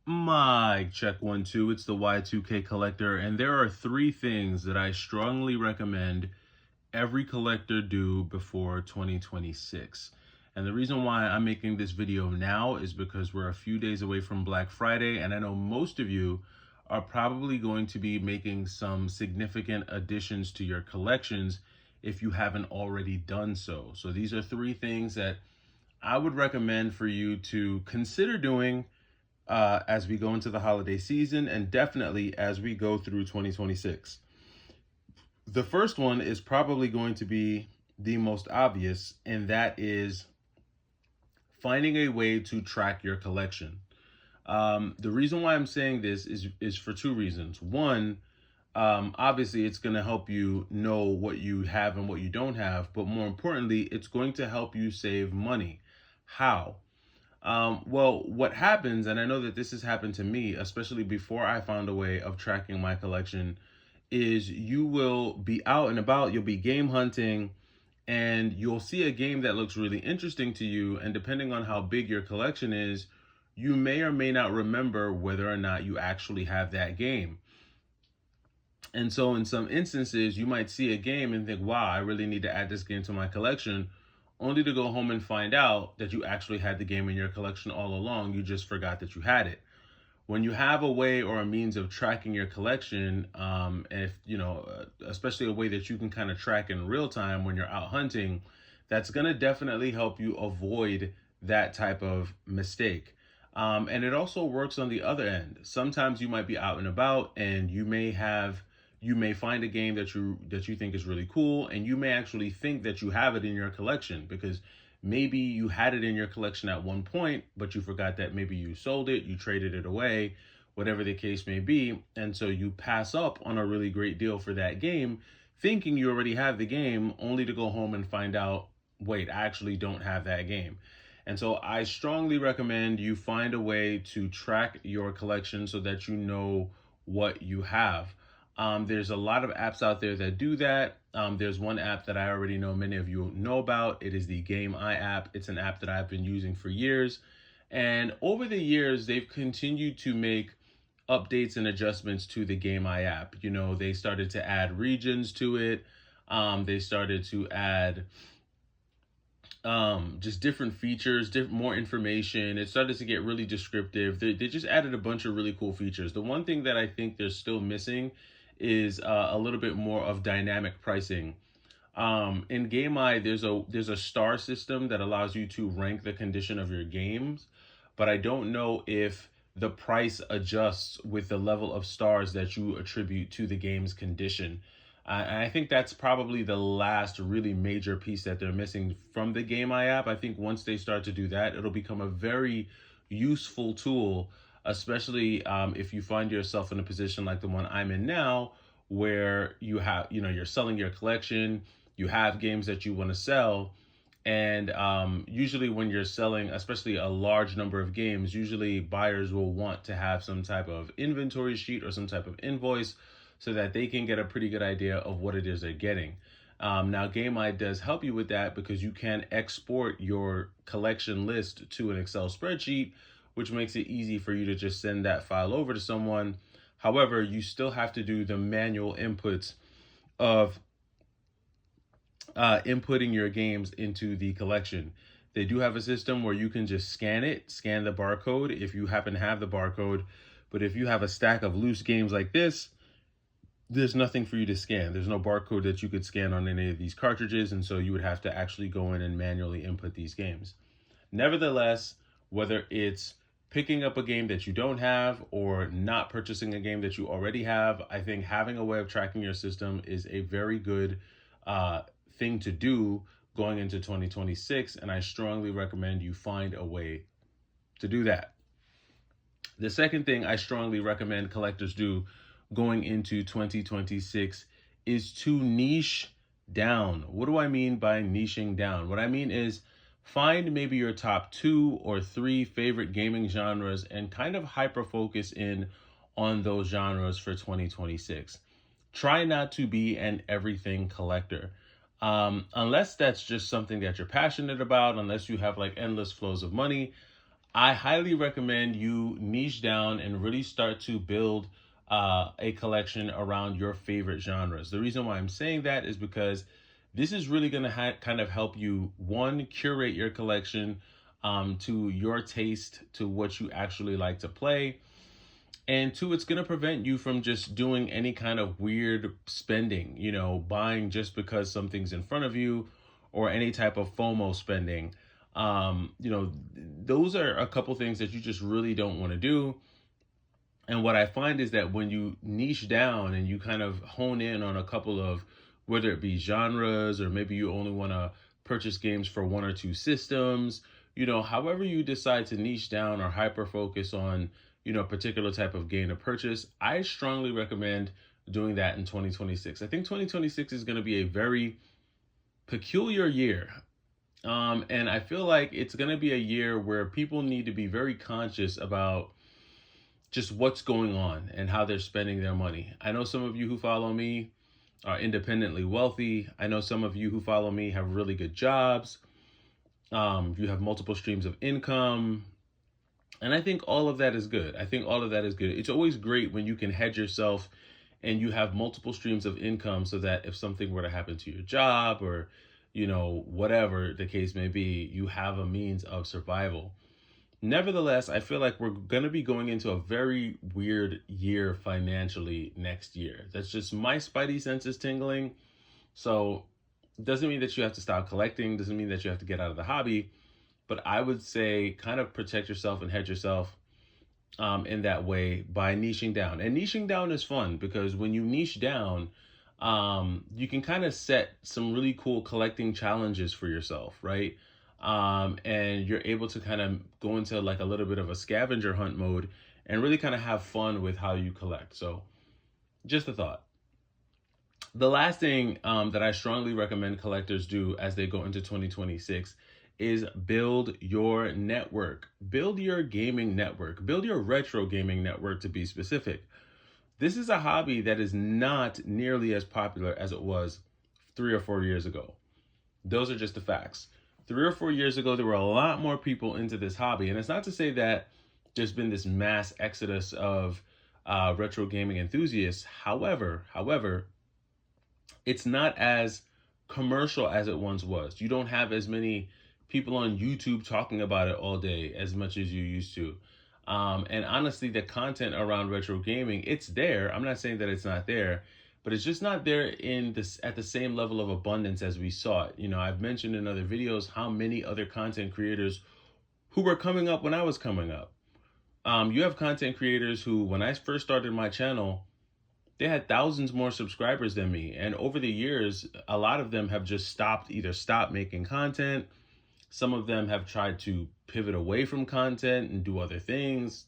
Mic check 1 2. It's the Y2K collector, and there are three things that I strongly recommend every collector do before 2026. And the reason why I'm making this video now is because we're a few days away from Black Friday, and I know most of you are probably going to be making some significant additions to your collections if you haven't already done so. So these are three things that I would recommend for you to consider doing as we go into the holiday season and definitely as we go through 2026. The first one is probably going to be the most obvious, and that is finding a way to track your collection. The reason why I'm saying this is for two reasons. One, obviously, it's going to help you know what you have and what you don't have, but more importantly, it's going to help you save money. How? Well, what happens, and I know that this has happened to me, especially before I found a way of tracking my collection, is you will be out and about, you'll be game hunting, and you'll see a game that looks really interesting to you. And depending on how big your collection is, you may or may not remember whether or not you actually have that game. And so in some instances, you might see a game and think, wow, I really need to add this game to my collection, only to go home and find out that you actually had the game in your collection all along. You just forgot that you had it. When you have a way or a means of tracking your collection, if you know, especially a way that you can kind of track in real time when you're out hunting, that's going to definitely help you avoid that type of mistake. And it also works on the other end. Sometimes you might be out and about, and you may find a game that you think is really cool, and you may actually think that you have it in your collection because maybe you had it in your collection at one point, but you forgot that maybe you sold it, you traded it away, whatever the case may be. And so you pass up on a really great deal for that game, thinking you already have the game, only to go home and find out, wait, I actually don't have that game. And so I strongly recommend you find a way to track your collection so that you know what you have. There's a lot of apps out there that do that. There's one app that I already know many of you know about. It is the Game Eye app. It's an app that I've been using for years. And over the years, they've continued to make updates and adjustments to the Game Eye app. You know, they started to add regions to it. They started to add just different features, more information. It started to get really descriptive. They just added a bunch of really cool features. The one thing that I think they're still missing is a little bit more of dynamic pricing. In Game Eye, there's a star system that allows you to rank the condition of your games, but I don't know if the price adjusts with the level of stars that you attribute to the game's condition. And I think that's probably the last really major piece that they're missing from the Game Eye app. I think once they start to do that, it'll become a very useful tool, especially if you find yourself in a position like the one I'm in now, where you're selling your collection, you have games that you want to sell. And usually when you're selling, especially a large number of games, usually buyers will want to have some type of inventory sheet or some type of invoice so that they can get a pretty good idea of what it is they're getting. Now, GameEye does help you with that because you can export your collection list to an Excel spreadsheet, which makes it easy for you to just send that file over to someone. However, you still have to do the manual inputs of inputting your games into the collection. They do have a system where you can just scan the barcode if you happen to have the barcode. But if you have a stack of loose games like this, there's nothing for you to scan. There's no barcode that you could scan on any of these cartridges, and so you would have to actually go in and manually input these games. Nevertheless, whether it's picking up a game that you don't have or not purchasing a game that you already have, I think having a way of tracking your system is a very good thing to do going into 2026, and I strongly recommend you find a way to do that. The second thing I strongly recommend collectors do going into 2026 is to niche down. What do I mean by niching down? What I mean is find maybe your top 2 or 3 favorite gaming genres and kind of hyper focus in on those genres for 2026. Try not to be an everything collector. Unless that's just something that you're passionate about, unless you have like endless flows of money, I highly recommend you niche down and really start to build a collection around your favorite genres. The reason why I'm saying that is because this is really going to kind of help you, one, curate your collection to your taste, to what you actually like to play. And two, it's going to prevent you from just doing any kind of weird spending, buying just because something's in front of you, or any type of FOMO spending. Those are a couple things that you just really don't want to do. And what I find is that when you niche down and you kind of hone in on a couple of, whether it be genres, or maybe you only want to purchase games for one or two systems, however you decide to niche down or hyper focus on, a particular type of game to purchase, I strongly recommend doing that in 2026. I think 2026 is going to be a very peculiar year. And I feel like it's going to be a year where people need to be very conscious about just what's going on and how they're spending their money. I know some of you who follow me are independently wealthy. I know some of you who follow me have really good jobs. You have multiple streams of income. And I think all of that is good. It's always great when you can hedge yourself and you have multiple streams of income, so that if something were to happen to your job, or, whatever the case may be, you have a means of survival. Nevertheless, I feel like we're going to be going into a very weird year financially next year. That's just my spidey senses tingling. So it doesn't mean that you have to stop collecting, doesn't mean that you have to get out of the hobby, but I would say kind of protect yourself and hedge yourself in that way by niching down. And niching down is fun because when you niche down, you can kind of set some really cool collecting challenges for yourself, right? And you're able to kind of go into like a little bit of a scavenger hunt mode and really kind of have fun with how you collect. So just a thought. The last thing that I strongly recommend collectors do as they go into 2026 is build your network. Build your gaming network. Build your retro gaming network, to be specific. This is a hobby that is not nearly as popular as it was 3 or 4 years ago. Those are just the facts. 3 or 4 years ago, there were a lot more people into this hobby. And it's not to say that there's been this mass exodus of retro gaming enthusiasts. However, it's not as commercial as it once was. You don't have as many people on YouTube talking about it all day as much as you used to. And honestly, the content around retro gaming, it's there. I'm not saying that it's not there, but it's just not there at the same level of abundance as we saw it. I've mentioned in other videos how many other content creators who were coming up when I was coming up. You have content creators who, when I first started my channel, they had thousands more subscribers than me. And over the years, a lot of them have just either stopped making content. Some of them have tried to pivot away from content and do other things,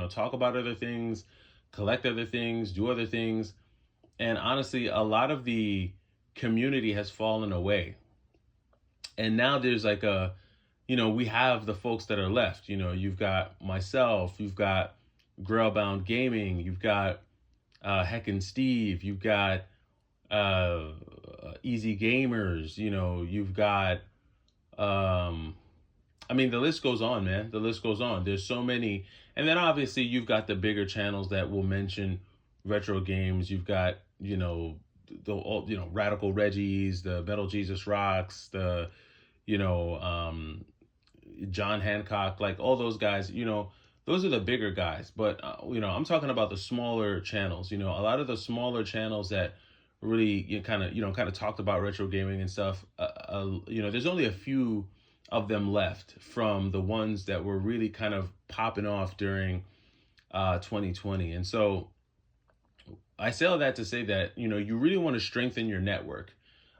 talk about other things, collect other things, do other things. And honestly, a lot of the community has fallen away. And now there's like we have the folks that are left. You've got myself, you've got Grailbound Gaming, you've got Heckin' Steve, you've got Easy Gamers, you've got the list goes on, man. The list goes on. There's so many. And then obviously you've got the bigger channels that will mention retro games. You've got, Radical Reggies, the Metal Jesus Rocks, the, John Hancock, like all those guys, those are the bigger guys. But, I'm talking about the smaller channels, a lot of the smaller channels that really kind of talked about retro gaming and stuff. There's only a few of them left from the ones that were really kind of popping off during 2020. And so I say all that to say that, you really want to strengthen your network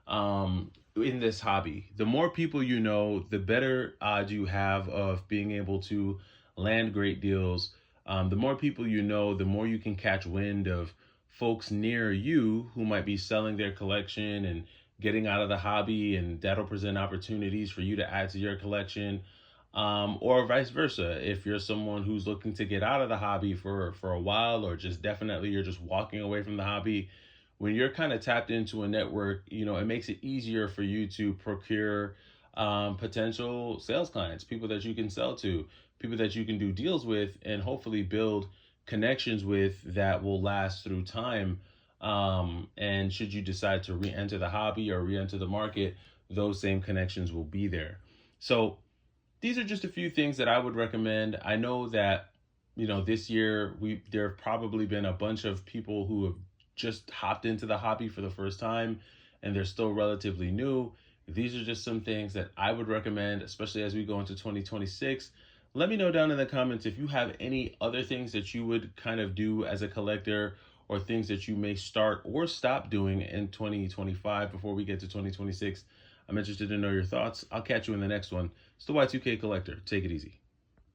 in this hobby. The more people you know, the better odds you have of being able to land great deals. The more people you know, the more you can catch wind of folks near you who might be selling their collection and getting out of the hobby, and that'll present opportunities for you to add to your collection, or vice versa. If you're someone who's looking to get out of the hobby for a while, or just definitely you're just walking away from the hobby, when you're kind of tapped into a network, it makes it easier for you to procure potential sales clients, people that you can sell to, people that you can do deals with and hopefully build connections with that will last through time. And should you decide to re-enter the hobby or re-enter the market, those same connections will be there. So these are just a few things that I would recommend. I know that, this year there have probably been a bunch of people who have just hopped into the hobby for the first time and they're still relatively new. These are just some things that I would recommend, especially as we go into 2026. Let me know down in the comments if you have any other things that you would kind of do as a collector, or things that you may start or stop doing in 2025 before we get to 2026. I'm interested to know your thoughts. I'll catch you in the next one. It's the Y2K Collector. Take it easy.